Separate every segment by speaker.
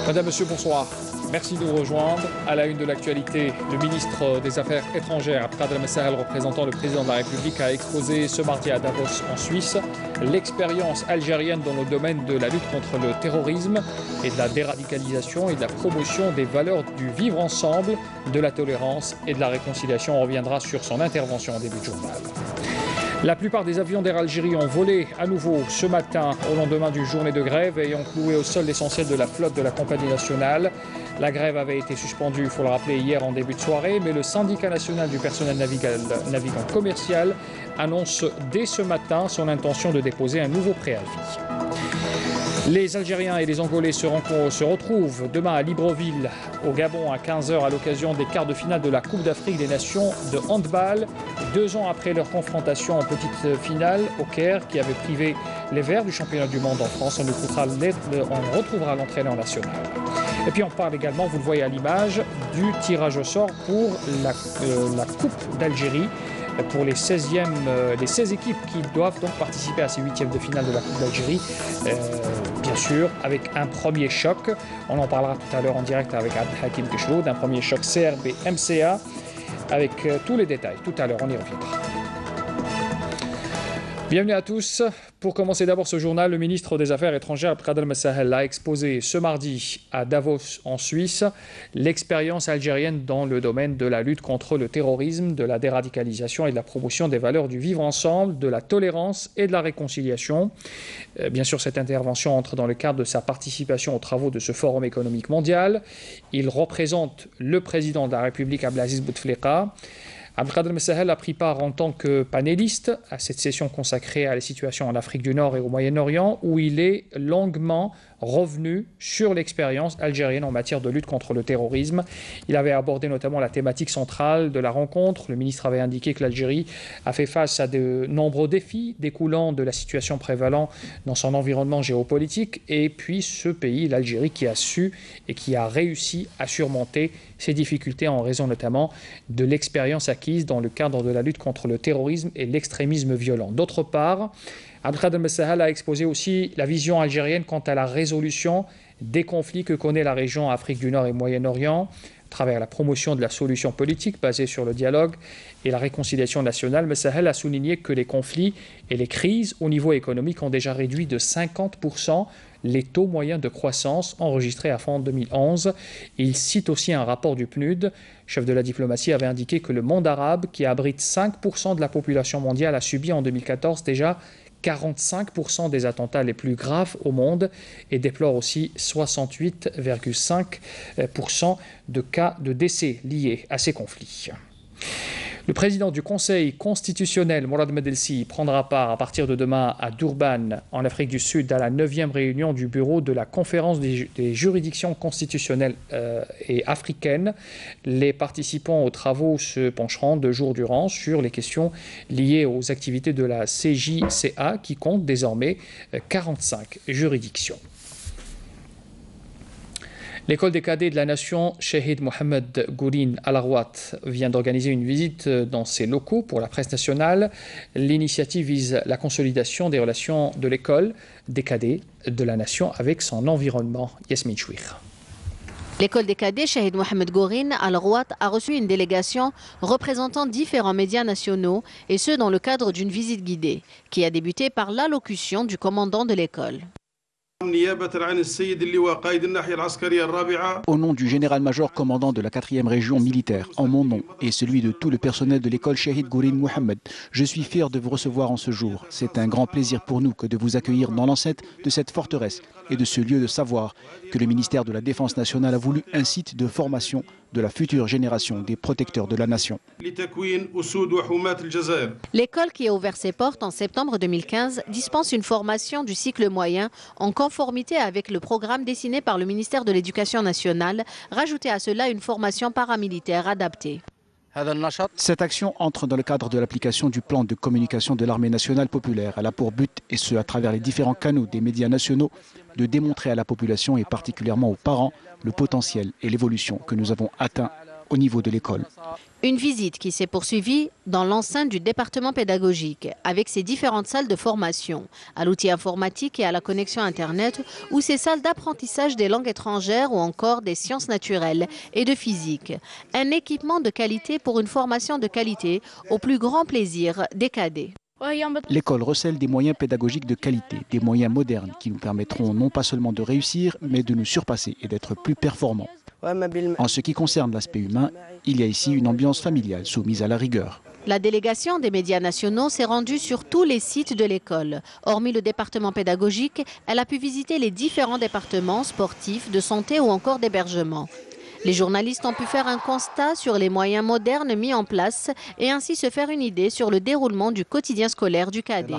Speaker 1: Madame, Monsieur, bonsoir. Merci de nous rejoindre. À la une de l'actualité, le ministre des Affaires étrangères, Abdelkader Messahel, représentant le président de la République, a exposé ce mardi à Davos, en Suisse, l'expérience algérienne dans le domaine de la lutte contre le terrorisme et de la déradicalisation et de la promotion des valeurs du vivre ensemble, de la tolérance et de la réconciliation. On reviendra sur son intervention en début de journal. La plupart des avions d'Air Algérie ont volé à nouveau ce matin au lendemain d'une journée de grève ayant cloué au sol l'essentiel de la flotte de la compagnie nationale. La grève avait été suspendue, il faut le rappeler, hier en début de soirée, mais le syndicat national du personnel navigant commercial annonce dès ce matin son intention de déposer un nouveau préavis. Les Algériens et les Angolais se retrouvent demain à Libreville, au Gabon, à 15 h à l'occasion des quarts de finale de la Coupe d'Afrique des Nations de handball. 2 ans après leur confrontation en petite finale au Caire, qui avait privé les Verts du championnat du monde en France, on retrouvera l'entraîneur national. Et puis on parle également, vous le voyez à l'image, du tirage au sort pour la Coupe d'Algérie, pour les 16 équipes qui doivent donc participer à ces 8e de finale de la Coupe d'Algérie, bien sûr avec un premier choc. On en parlera tout à l'heure en direct avec Abdelhakim Keshroud, un premier choc CRB-MCA, avec tous les détails. Tout à l'heure, on y reviendra. Bienvenue à tous. Pour commencer d'abord ce journal, le ministre des Affaires étrangères, Abdelkader Messahel, a exposé ce mardi à Davos en Suisse l'expérience algérienne dans le domaine de la lutte contre le terrorisme, de la déradicalisation et de la promotion des valeurs du vivre ensemble, de la tolérance et de la réconciliation. Bien sûr, cette intervention entre dans le cadre de sa participation aux travaux de ce Forum économique mondial. Il représente le président de la République, Abdelaziz Bouteflika. Abdelkader Messahel a pris part en tant que panéliste à cette session consacrée à la situation en Afrique du Nord et au Moyen-Orient, où il est longuement revenu sur l'expérience algérienne en matière de lutte contre le terrorisme. Il avait abordé notamment la thématique centrale de la rencontre. Le ministre avait indiqué que l'Algérie a fait face à de nombreux défis découlant de la situation prévalente dans son environnement géopolitique. Et puis ce pays, l'Algérie, qui a su et qui a réussi à surmonter ces difficultés en raison notamment de l'expérience acquise dans le cadre de la lutte contre le terrorisme et l'extrémisme violent. D'autre part, Abdelkader Messahel a exposé aussi la vision algérienne quant à la résolution des conflits que connaît la région Afrique du Nord et Moyen-Orient, à travers la promotion de la solution politique basée sur le dialogue et la réconciliation nationale. Messahel a souligné que les conflits et les crises au niveau économique ont déjà réduit de 50% les taux moyens de croissance enregistrés à fin 2011. Il cite aussi un rapport du PNUD. Chef de la diplomatie avait indiqué que le monde arabe, qui abrite 5% de la population mondiale, a subi en 2014 déjà 45% des attentats les plus graves au monde et déplore aussi 68,5% de cas de décès liés à ces conflits. Le président du Conseil constitutionnel, Mourad Medelsi, prendra part à partir de demain à Durban, en Afrique du Sud, à la 9e réunion du bureau de la conférence des juridictions constitutionnelles et africaines. Les participants aux travaux se pencheront 2 jours durant sur les questions liées aux activités de la CJCA, qui compte désormais 45 juridictions. L'école des cadets de la nation, Shahid Mohamed Gourin Al-Arwat, vient d'organiser une visite dans ses locaux pour la presse nationale. L'initiative vise la consolidation des relations de l'école des cadets de la nation avec son environnement. Yasmine Chouir.
Speaker 2: L'école des cadets Shahid Mohamed Gourin Al-Arwat a reçu une délégation représentant différents médias nationaux, et ce dans le cadre d'une visite guidée qui a débuté par l'allocution du commandant de l'école.
Speaker 3: Au nom du général-major commandant de la 4e région militaire, en mon nom et celui de tout le personnel de l'école Shahid Gourin Mohamed, je suis fier de vous recevoir en ce jour. C'est un grand plaisir pour nous que de vous accueillir dans l'enceinte de cette forteresse et de ce lieu de savoir que le ministère de la Défense nationale a voulu un site de formation de la future génération des protecteurs de la nation.
Speaker 2: L'école, qui a ouvert ses portes en septembre 2015, dispense une formation du cycle moyen en conformité avec le programme dessiné par le ministère de l'Éducation nationale. Rajoutez à cela une formation paramilitaire adaptée.
Speaker 3: Cette action entre dans le cadre de l'application du plan de communication de l'armée nationale populaire. Elle a pour but, et ce à travers les différents canaux des médias nationaux, de démontrer à la population et particulièrement aux parents le potentiel et l'évolution que nous avons atteint au niveau de l'école.
Speaker 2: Une visite qui s'est poursuivie dans l'enceinte du département pédagogique, avec ses différentes salles de formation, à l'outil informatique et à la connexion Internet, ou ses salles d'apprentissage des langues étrangères ou encore des sciences naturelles et de physique. Un équipement de qualité pour une formation de qualité au plus grand plaisir des cadets.
Speaker 3: L'école recèle des moyens pédagogiques de qualité, des moyens modernes qui nous permettront non pas seulement de réussir, mais de nous surpasser et d'être plus performants. En ce qui concerne l'aspect humain, il y a ici une ambiance familiale soumise à la rigueur.
Speaker 2: La délégation des médias nationaux s'est rendue sur tous les sites de l'école. Hormis le département pédagogique, elle a pu visiter les différents départements sportifs, de santé ou encore d'hébergement. Les journalistes ont pu faire un constat sur les moyens modernes mis en place et ainsi se faire une idée sur le déroulement du quotidien scolaire du cadet.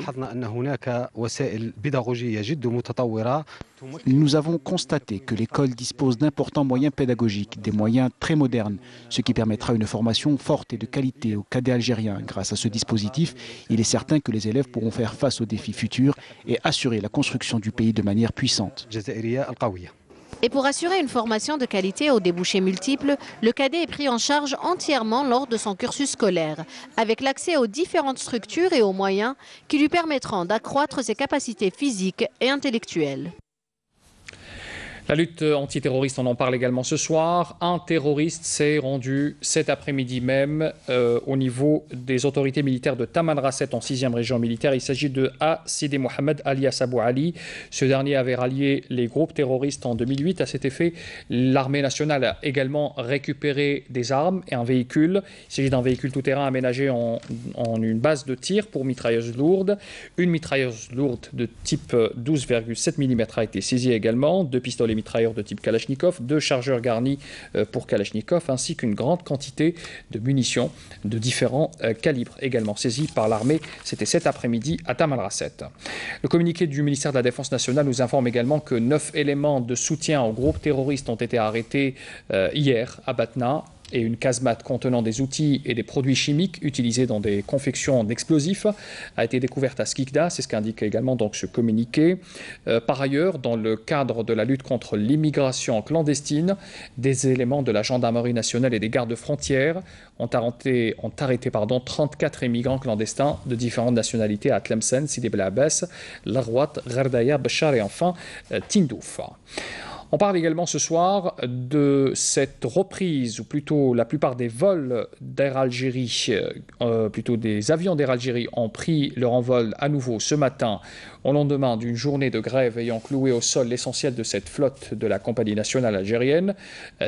Speaker 3: Nous avons constaté que l'école dispose d'importants moyens pédagogiques, des moyens très modernes, ce qui permettra une formation forte et de qualité aux cadets algériens. Grâce à ce dispositif, il est certain que les élèves pourront faire face aux défis futurs et assurer la construction du pays de manière puissante.
Speaker 2: Et pour assurer une formation de qualité aux débouchés multiples, le cadet est pris en charge entièrement lors de son cursus scolaire, avec l'accès aux différentes structures et aux moyens qui lui permettront d'accroître ses capacités physiques et intellectuelles.
Speaker 1: La lutte antiterroriste, on en parle également ce soir. Un terroriste s'est rendu cet après-midi même au niveau des autorités militaires de Tamanrasset en 6e région militaire. Il s'agit de A. Sidi Mohamed alias Abou Ali. Ce dernier avait rallié les groupes terroristes en 2008. À cet effet, l'armée nationale a également récupéré des armes et un véhicule. Il s'agit d'un véhicule tout-terrain aménagé en une base de tir pour mitrailleuses lourdes. Une mitrailleuse lourde de type 12,7 mm a été saisie également. 2 pistolets mitrailleurs de type Kalachnikov, 2 chargeurs garnis pour Kalachnikov, ainsi qu'une grande quantité de munitions de différents calibres, également saisies par l'armée. C'était cet après-midi à Tamanrasset. Le communiqué du ministère de la Défense nationale nous informe également que 9 éléments de soutien aux groupes terroristes ont été arrêtés hier à Batna, et une casemate contenant des outils et des produits chimiques utilisés dans des confections d'explosifs a été découverte à Skikda, c'est ce qu'indique également donc ce communiqué. Par ailleurs, dans le cadre de la lutte contre l'immigration clandestine, des éléments de la gendarmerie nationale et des gardes frontières ont arrêté 34 immigrants clandestins de différentes nationalités à Tlemcen, Sidi Bel Abbas, Larwat, Gherdaya, Bachar et enfin Tindouf. On parle également ce soir de cette reprise, ou plutôt la plupart des vols d'Air Algérie, plutôt des avions d'Air Algérie ont pris leur envol à nouveau ce matin, au lendemain d'une journée de grève ayant cloué au sol l'essentiel de cette flotte de la compagnie nationale algérienne,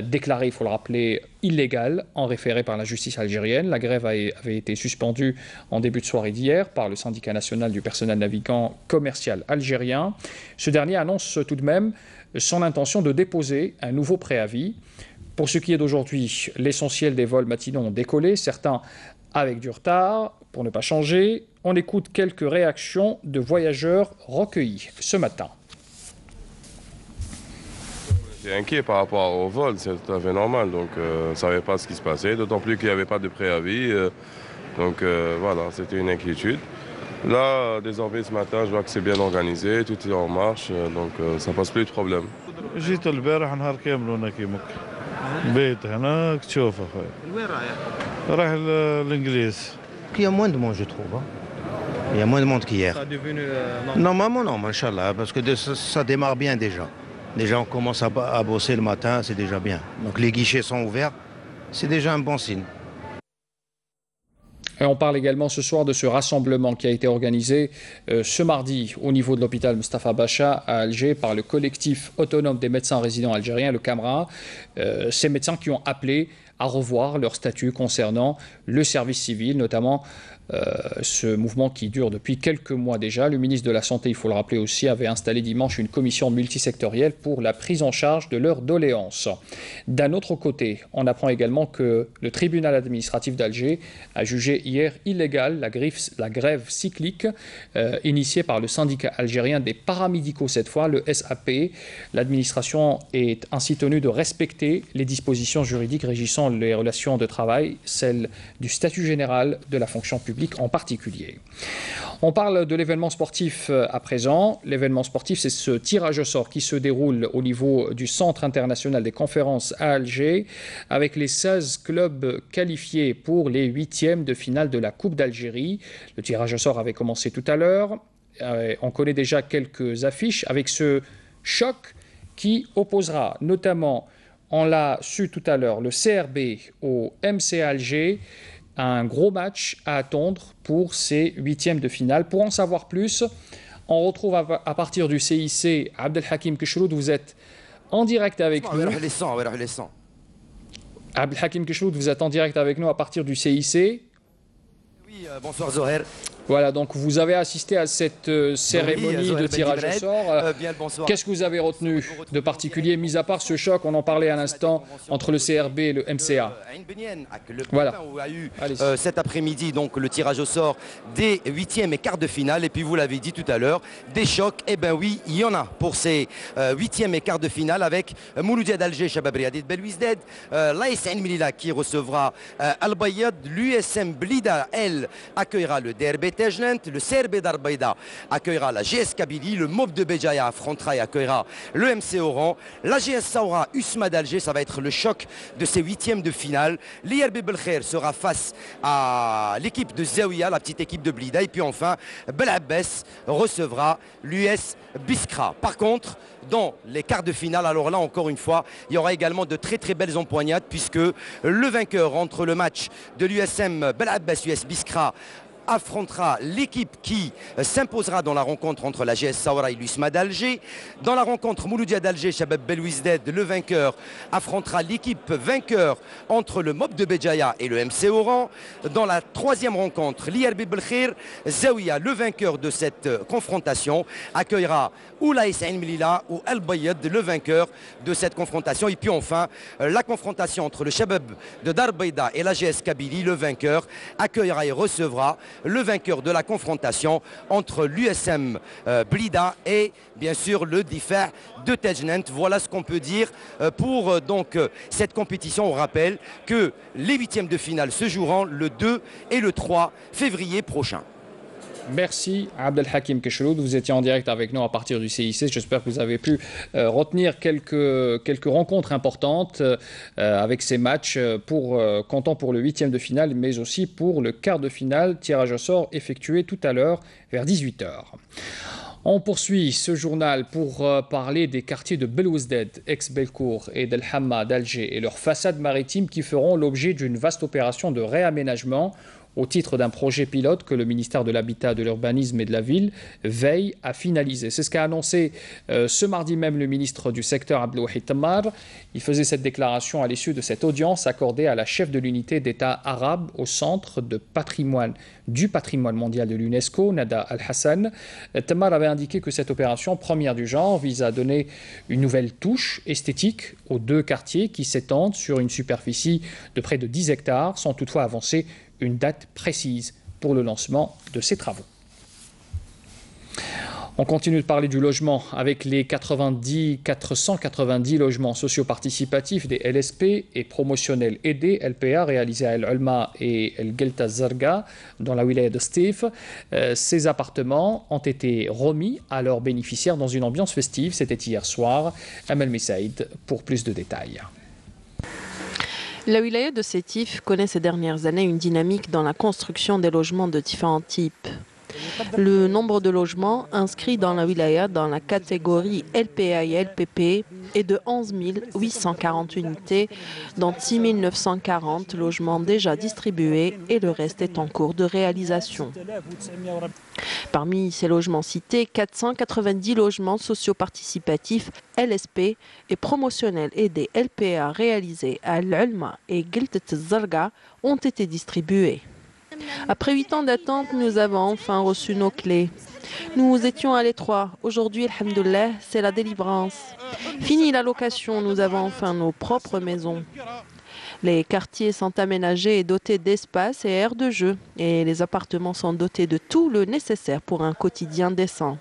Speaker 1: déclarée, il faut le rappeler, illégale, en référé par la justice algérienne. La grève avait été suspendue en début de soirée d'hier par le syndicat national du personnel navigant commercial algérien. Ce dernier annonce tout de même son intention de déposer un nouveau préavis. Pour ce qui est d'aujourd'hui, l'essentiel des vols matinaux ont décollé, certains avec du retard, pour ne pas changer. On écoute quelques réactions de voyageurs recueillis ce matin.
Speaker 4: J'étais inquiet par rapport au vol, c'est tout à fait normal, donc on ne savait pas ce qui se passait, d'autant plus qu'il n'y avait pas de préavis, donc voilà, c'était une inquiétude. Là, désormais, ce matin, je vois que c'est bien organisé, tout est en marche, donc ça passe plus de problème.
Speaker 5: جيت البارح نهار كامل وانا كيمك بيت هنا تشوف اخويا وين رايح الانجليز
Speaker 6: Il y a moins de monde, je trouve. Il y a moins de monde qu'hier.
Speaker 1: Ça est devenu
Speaker 6: Normalement, non, Inch'Allah, parce que ça démarre bien déjà. Déjà, on commence à bosser le matin, c'est déjà bien. Donc les guichets sont ouverts, c'est déjà un bon signe.
Speaker 1: Et on parle également ce soir de ce rassemblement qui a été organisé ce mardi au niveau de l'hôpital Mustafa Bacha à Alger par le collectif autonome des médecins résidents algériens, le CAMRA. Ces médecins qui ont appelé à revoir leur statut concernant le service civil, notamment ce mouvement qui dure depuis quelques mois déjà. Le ministre de la Santé, il faut le rappeler aussi, avait installé dimanche une commission multisectorielle pour la prise en charge de leurs doléances. D'un autre côté, on apprend également que le tribunal administratif d'Alger a jugé hier illégale la grève cyclique initiée par le syndicat algérien des paramédicaux cette fois, le SAP. L'administration est ainsi tenue de respecter les dispositions juridiques régissant les relations de travail, celle du statut général de la fonction publique en particulier. On parle de l'événement sportif à présent. L'événement sportif, c'est ce tirage au sort qui se déroule au niveau du Centre international des conférences à Alger, avec les 16 clubs qualifiés pour les 8e de finale de la Coupe d'Algérie. Le tirage au sort avait commencé tout à l'heure. On connaît déjà quelques affiches avec ce choc qui opposera notamment, on l'a su tout à l'heure, le CRB au MC Alger. Un gros match à attendre pour ces 8e de finale. Pour en savoir plus, on retrouve à partir du CIC Abdelhakim Keshroud. Vous êtes en direct avec nous. Abdelhakim Keshroud, vous êtes en direct avec nous à partir du CIC.
Speaker 7: Oui, bonsoir Zoher.
Speaker 1: Voilà, donc vous avez assisté à cette cérémonie de tirage au sort. Qu'est-ce que vous avez retenu de particulier, mis à part ce choc, on en parlait à l'instant, entre le CRB et le MCA?
Speaker 7: Voilà. Où a eu cet après-midi donc le tirage au sort des 8e et quarts de finale. Et puis vous l'avez dit tout à l'heure, des chocs, eh bien oui, il y en a pour ces 8e et quarts de finale avec Mouloudia d'Alger, Shabab Riadid Belouizdad, l'AS Ain Melilla qui recevra Al Bayad, l'USM Blida, elle, accueillera le DRB Tejnent, le CRB d'Arbaïda accueillera la GS Kabylie, le MOB de Béjaïa affrontera et accueillera le MC Oran, la GS Saoura Usma d'Alger, ça va être le choc de ces 8e de finale. L'IRB Belkhair sera face à l'équipe de Zawiya, la petite équipe de Blida, et puis enfin Belabbès recevra l'US Biskra. Par contre, dans les quarts de finale, alors là encore une fois, il y aura également de très très belles empoignades puisque le vainqueur entre le match de l'USM Belabbès US Biskra affrontera l'équipe qui s'imposera dans la rencontre entre la GS Saoura et l'USMA d'Alger. Dans la rencontre Mouloudia d'Alger, Shabab Belouizdad, le vainqueur affrontera l'équipe vainqueur entre le MOB de Béjaïa et le MC Oran. Dans la troisième rencontre, l'IRB Belkhair, Zawiya, le vainqueur de cette confrontation, accueillera ou l'AS Ain Melilla ou Al Bayad, le vainqueur de cette confrontation. Et puis enfin, la confrontation entre le Shabab de Darbaïda et la GS Kabylie, le vainqueur accueillera et recevra le vainqueur de la confrontation entre l'USM Blida et bien sûr le Difa de Tejnent. Voilà ce qu'on peut dire pour cette compétition. On rappelle que les 8e de finale se joueront le 2 et le 3 février prochain.
Speaker 1: Merci Abdelhakim Keshroud, vous étiez en direct avec nous à partir du CIC. J'espère que vous avez pu retenir quelques rencontres importantes avec ces matchs comptant pour le 8e de finale, mais aussi pour le quart de finale, tirage au sort effectué tout à l'heure vers 18 h. On poursuit ce journal pour parler des quartiers de Belouizdad, ex-Belcourt et d'El Hamma d'Alger et leurs façades maritimes qui feront l'objet d'une vaste opération de réaménagement au titre d'un projet pilote que le ministère de l'Habitat, de l'Urbanisme et de la Ville veille à finaliser. C'est ce qu'a annoncé ce mardi même le ministre du secteur Abdelwahid Tammar. Il faisait cette déclaration à l'issue de cette audience accordée à la chef de l'unité d'État arabe au centre du patrimoine mondial de l'UNESCO, Nada Al-Hassan. Tammar avait indiqué que cette opération, première du genre, vise à donner une nouvelle touche esthétique aux deux quartiers qui s'étendent sur une superficie de près de 10 hectares, sans toutefois avancer une date précise pour le lancement de ces travaux. On continue de parler du logement avec les 490 logements socio-participatifs des LSP et promotionnels aidés LPA réalisés à El Ulma et El Gelta Zarga dans la wilaya de Stif. Ces appartements ont été remis à leurs bénéficiaires dans une ambiance festive. C'était hier soir. Amel Messaïd pour plus de détails.
Speaker 8: La wilaya de Sétif connaît ces dernières années une dynamique dans la construction des logements de différents types. Le nombre de logements inscrits dans la wilaya dans la catégorie LPA et LPP est de 11 840 unités, dont 6 940 logements déjà distribués et le reste est en cours de réalisation. Parmi ces logements cités, 490 logements socio-participatifs LSP et promotionnels aidés LPA réalisés à l'Ulma et Gelta Zarga ont été distribués. Après 8 ans d'attente, nous avons enfin reçu nos clés. Nous étions à l'étroit. Aujourd'hui, alhamdoulilah, c'est la délivrance. Fini la location, nous avons enfin nos propres maisons. Les quartiers sont aménagés et dotés d'espace et aires de jeu. Et les appartements sont dotés de tout le nécessaire pour un quotidien décent.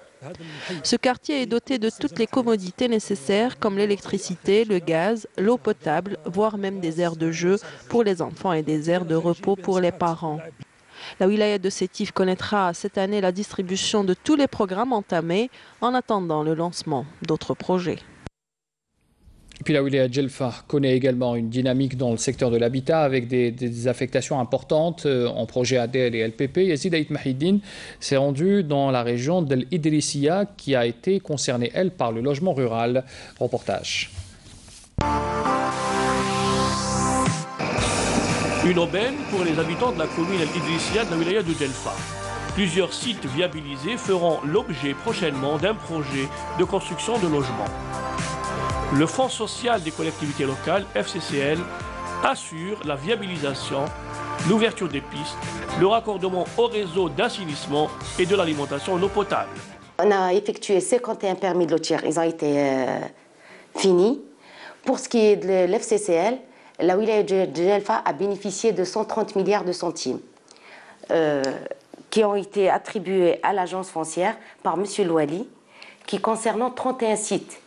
Speaker 8: Ce quartier est doté de toutes les commodités nécessaires comme l'électricité, le gaz, l'eau potable, voire même des aires de jeu pour les enfants et des aires de repos pour les parents. La wilaya de Sétif connaîtra cette année la distribution de tous les programmes entamés en attendant le lancement d'autres projets.
Speaker 1: Et puis la wilaya de Djelfa connaît également une dynamique dans le secteur de l'habitat avec des affectations importantes en projet ADL et LPP. Yazid Aït Mahidine s'est rendu dans la région d'El Idrissiya qui a été concernée, elle, par le logement rural. Reportage.
Speaker 9: Une aubaine pour les habitants de la commune El Idrissiya de la wilaya de Djelfa. Plusieurs sites viabilisés feront l'objet prochainement d'un projet de construction de logements. Le Fonds social des collectivités locales, FCCL, assure la viabilisation, l'ouverture des pistes, le raccordement au réseau d'assainissement et de l'alimentation en eau potable.
Speaker 10: On a effectué 51 permis de lotir, ils ont été finis. Pour ce qui est de l'FCCL, la wilaya de Djelfa a bénéficié de 130 milliards de centimes qui ont été attribués à l'agence foncière par M. Louali, qui concernant 31 sites.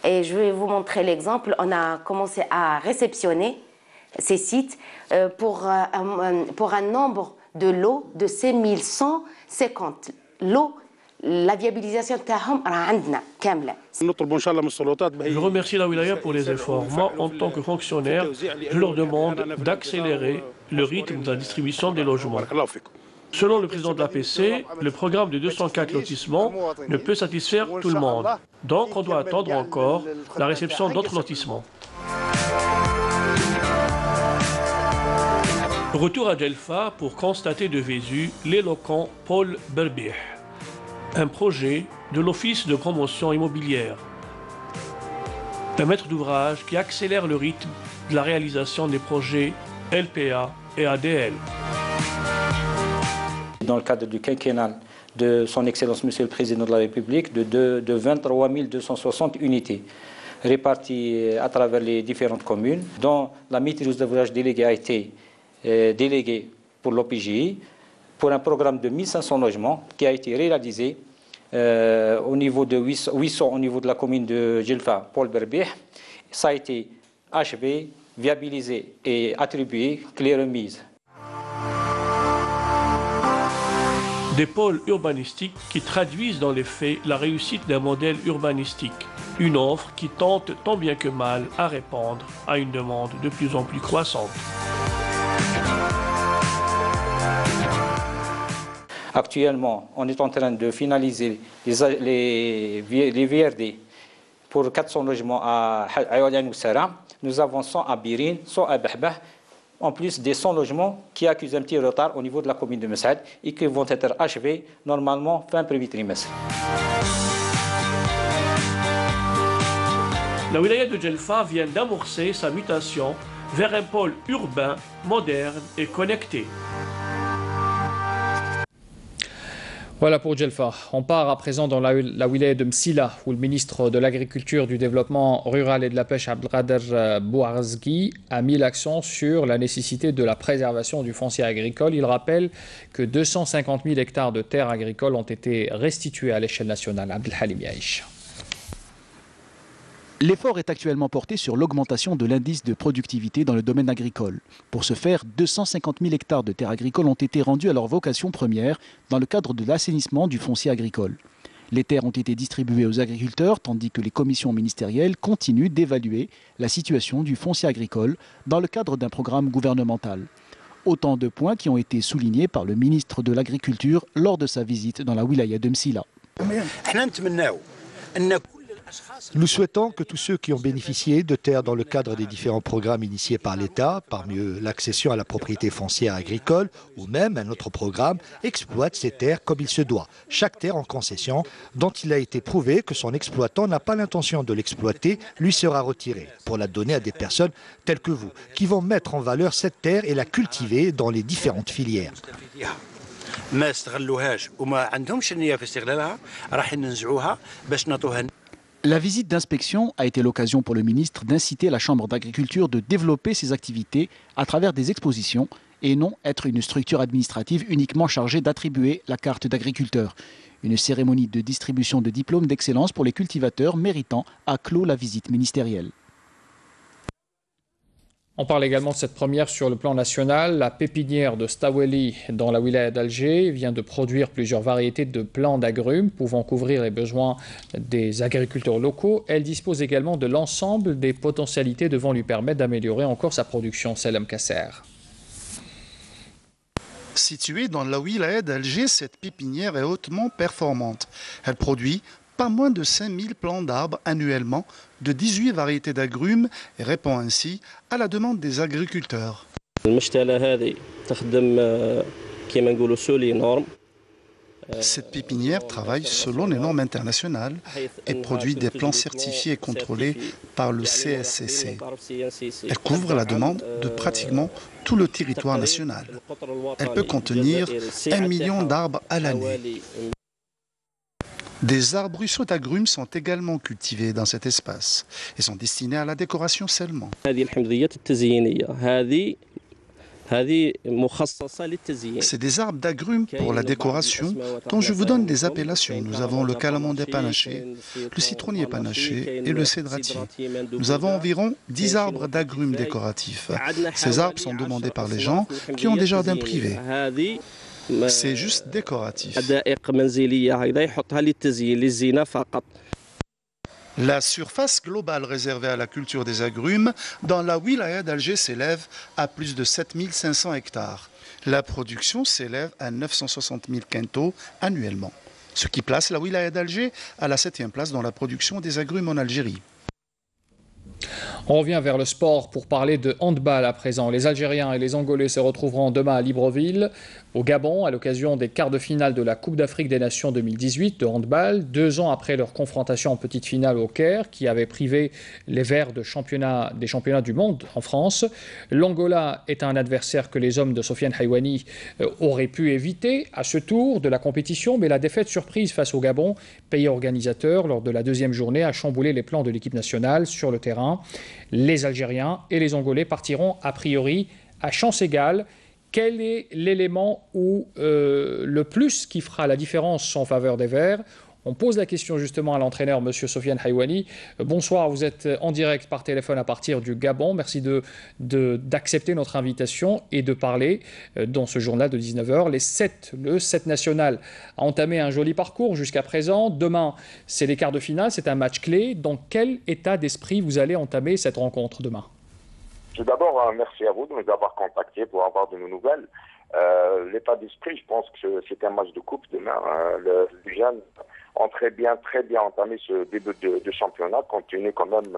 Speaker 10: Et je vais vous montrer l'exemple. On a commencé à réceptionner ces sites pour un nombre de lots de 5150 lots. La viabilisation
Speaker 9: Je remercie la wilaya pour les efforts. Moi, en tant que fonctionnaire, je leur demande d'accélérer le rythme de la distribution des logements. Selon le président de l'APC, le programme de 204 lotissements ne peut satisfaire tout le monde. Donc, on doit attendre encore la réception d'autres lotissements. Retour à Djelfa pour constater de visu l'éloquent Paul Berbih, un projet de l'Office de promotion immobilière. Un maître d'ouvrage qui accélère le rythme de la réalisation des projets LPA et ADL.
Speaker 11: Dans le cadre du quinquennal de son Excellence Monsieur le Président de la République, de 23 260 unités réparties à travers les différentes communes, dont la maîtrise d'ouvrage déléguée a été déléguée pour l'OPJI, pour un programme de 1500 logements qui a été réalisé au niveau de 800 au niveau de la commune de Djelfa, Paul Berbih. Ça a été achevé, viabilisé et attribué, clé remise.
Speaker 9: Des pôles urbanistiques qui traduisent dans les faits la réussite d'un modèle urbanistique. Une offre qui tente tant bien que mal à répondre à une demande de plus en plus croissante.
Speaker 11: Actuellement, on est en train de finaliser les VRD pour 400 logements à Aoualian ou Sara. Nous avons 100 à Birin, 100 à Bahbah, en plus des 100 logements qui accusent un petit retard au niveau de la commune de Messaad et qui vont être achevés normalement fin premier trimestre.
Speaker 9: La wilaya de Djelfa vient d'amorcer sa mutation vers un pôle urbain, moderne et connecté.
Speaker 1: Voilà pour Djelfa. On part à présent dans la wilaya de Msila, où le ministre de l'Agriculture, du Développement rural et de la Pêche, Abdelkader Bouarzghi, a mis l'accent sur la nécessité de la préservation du foncier agricole. Il rappelle que 250 000 hectares de terres agricoles ont été restitués à l'échelle nationale. Abdelhalim Yaïch.
Speaker 3: L'effort est actuellement porté sur l'augmentation de l'indice de productivité dans le domaine agricole. Pour ce faire, 250 000 hectares de terres agricoles ont été rendus à leur vocation première dans le cadre de l'assainissement du foncier agricole. Les terres ont été distribuées aux agriculteurs tandis que les commissions ministérielles continuent d'évaluer la situation du foncier agricole dans le cadre d'un programme gouvernemental. Autant de points qui ont été soulignés par le ministre de l'Agriculture lors de sa visite dans la wilaya de Msila.
Speaker 12: Nous souhaitons que tous ceux qui ont bénéficié de terres dans le cadre des différents programmes initiés par l'État, parmi eux l'accession à la propriété foncière agricole ou même un autre programme, exploitent ces terres comme il se doit. Chaque terre en concession, dont il a été prouvé que son exploitant n'a pas l'intention de l'exploiter, lui sera retirée pour la donner à des personnes telles que vous, qui vont mettre en valeur cette terre et la cultiver dans les différentes filières.
Speaker 3: La visite d'inspection a été l'occasion pour le ministre d'inciter la Chambre d'agriculture de développer ses activités à travers des expositions et non être une structure administrative uniquement chargée d'attribuer la carte d'agriculteur. Une cérémonie de distribution de diplômes d'excellence pour les cultivateurs méritants a clos la visite ministérielle.
Speaker 1: On parle également de cette première sur le plan national. La pépinière de Staweli dans la wilaya d'Alger vient de produire plusieurs variétés de plants d'agrumes pouvant couvrir les besoins des agriculteurs locaux. Elle dispose également de l'ensemble des potentialités devant lui permettre d'améliorer encore sa production. Salem Kasser.
Speaker 13: Située dans la wilaya d'Alger, cette pépinière est hautement performante. Elle produit pas moins de 5000 plants d'arbres annuellement, de 18 variétés d'agrumes et répond ainsi à la demande des agriculteurs. Cette pépinière travaille selon les normes internationales et produit des plants certifiés et contrôlés par le CSCC. Elle couvre la demande de pratiquement tout le territoire national. Elle peut contenir 1 million d'arbres à l'année. Des arbrisseaux d'agrumes sont également cultivés dans cet espace et sont destinés à la décoration seulement. C'est des arbres d'agrumes pour la décoration dont je vous donne des appellations. Nous avons le calamondé panaché, le citronnier panaché et le cédratier. Nous avons environ 10 arbres d'agrumes décoratifs. Ces arbres sont demandés par les gens qui ont des jardins privés. C'est juste décoratif. La surface globale réservée à la culture des agrumes dans la wilaya d'Alger s'élève à plus de 7500 hectares. La production s'élève à 960 000 quintaux annuellement, ce qui place la wilaya d'Alger à la 7e place dans la production des agrumes en Algérie.
Speaker 1: On revient vers le sport pour parler de handball à présent. Les Algériens et les Angolais se retrouveront demain à Libreville, au Gabon, à l'occasion des quarts de finale de la Coupe d'Afrique des Nations 2018 de handball, 2 ans après leur confrontation en petite finale au Caire, qui avait privé les Verts des championnats du monde en France. L'Angola est un adversaire que les hommes de Sofiane Haïwani auraient pu éviter à ce tour de la compétition, mais la défaite surprise face au Gabon, pays organisateur, lors de la 2e journée, a chamboulé les plans de l'équipe nationale sur le terrain. Les Algériens et les Angolais partiront a priori à chance égale. Quel est l'élément ou le plus qui fera la différence en faveur des Verts? On pose la question justement à l'entraîneur, M. Sofiane Haïwani. Bonsoir, vous êtes en direct par téléphone à partir du Gabon. Merci d'accepter notre invitation et de parler dans ce journal de 19h. Le 7 national a entamé un joli parcours jusqu'à présent. Demain, c'est les quarts de finale, c'est un match clé. Dans quel état d'esprit vous allez entamer cette rencontre demain?
Speaker 14: Tout d'abord, merci à vous de nous avoir contactés pour avoir de nos nouvelles. L'état d'esprit, je pense que c'est un match de coupe demain. Les jeunes ont très bien entamé ce début de championnat, compte tenu quand même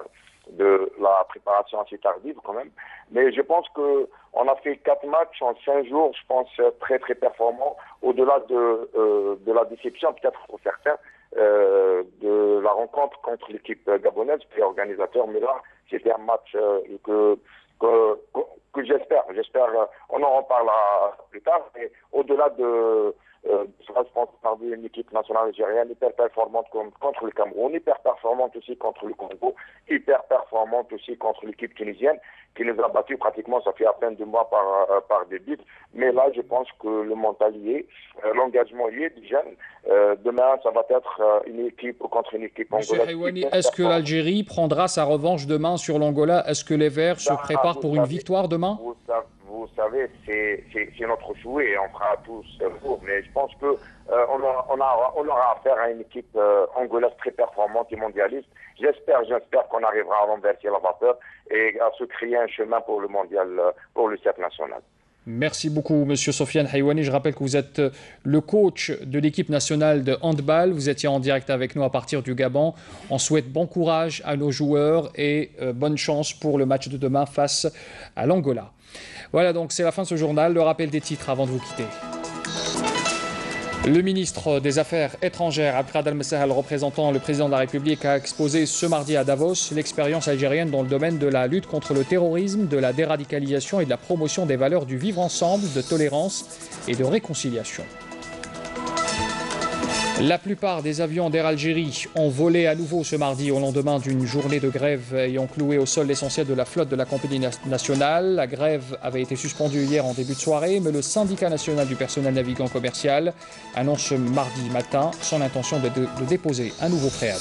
Speaker 14: de la préparation assez tardive quand même. Mais je pense qu'on a fait 4 matchs en 5 jours, je pense très performants, au-delà de la déception peut-être pour certains, de la rencontre contre l'équipe gabonaise, qui est organisateur. Mais là, c'était un match que j'espère, on en reparlera plus tard, mais au-delà de cela, je pense par une équipe nationale algérienne hyper performante contre le Cameroun, hyper performante aussi contre le Congo, hyper performante aussi contre l'équipe tunisienne, qui nous a battus pratiquement, ça fait à peine 2 mois par des buts. Mais là, je pense que le mental y est, l'engagement y est des jeunes. Demain, ça va être une équipe contre une équipe angolaise.
Speaker 1: Monsieur Haïwani, est-ce que l'Algérie prendra sa revanche demain sur l'Angola? Est-ce que les Verts se préparent pour une victoire demain?
Speaker 14: Vous savez, c'est notre souhait, on fera tous pour, mais je pense qu'on aura affaire à une équipe angolaise très performante et mondialiste. J'espère qu'on arrivera à renverser la vapeur et à se créer un chemin pour le mondial, pour le 7 national.
Speaker 1: Merci beaucoup, Monsieur Sofiane Haïwani. Je rappelle que vous êtes le coach de l'équipe nationale de handball. Vous étiez en direct avec nous à partir du Gabon. On souhaite bon courage à nos joueurs et bonne chance pour le match de demain face à l'Angola. Voilà, donc c'est la fin de ce journal. Le rappel des titres avant de vous quitter. Le ministre des Affaires étrangères, Abdelkader Al-Messahel, représentant le président de la République, a exposé ce mardi à Davos l'expérience algérienne dans le domaine de la lutte contre le terrorisme, de la déradicalisation et de la promotion des valeurs du vivre ensemble, de tolérance et de réconciliation. La plupart des avions d'Air Algérie ont volé à nouveau ce mardi au lendemain d'une journée de grève ayant cloué au sol l'essentiel de la flotte de la compagnie nationale. La grève avait été suspendue hier en début de soirée, mais le syndicat national du personnel navigant commercial annonce ce mardi matin son intention de déposer un nouveau préavis.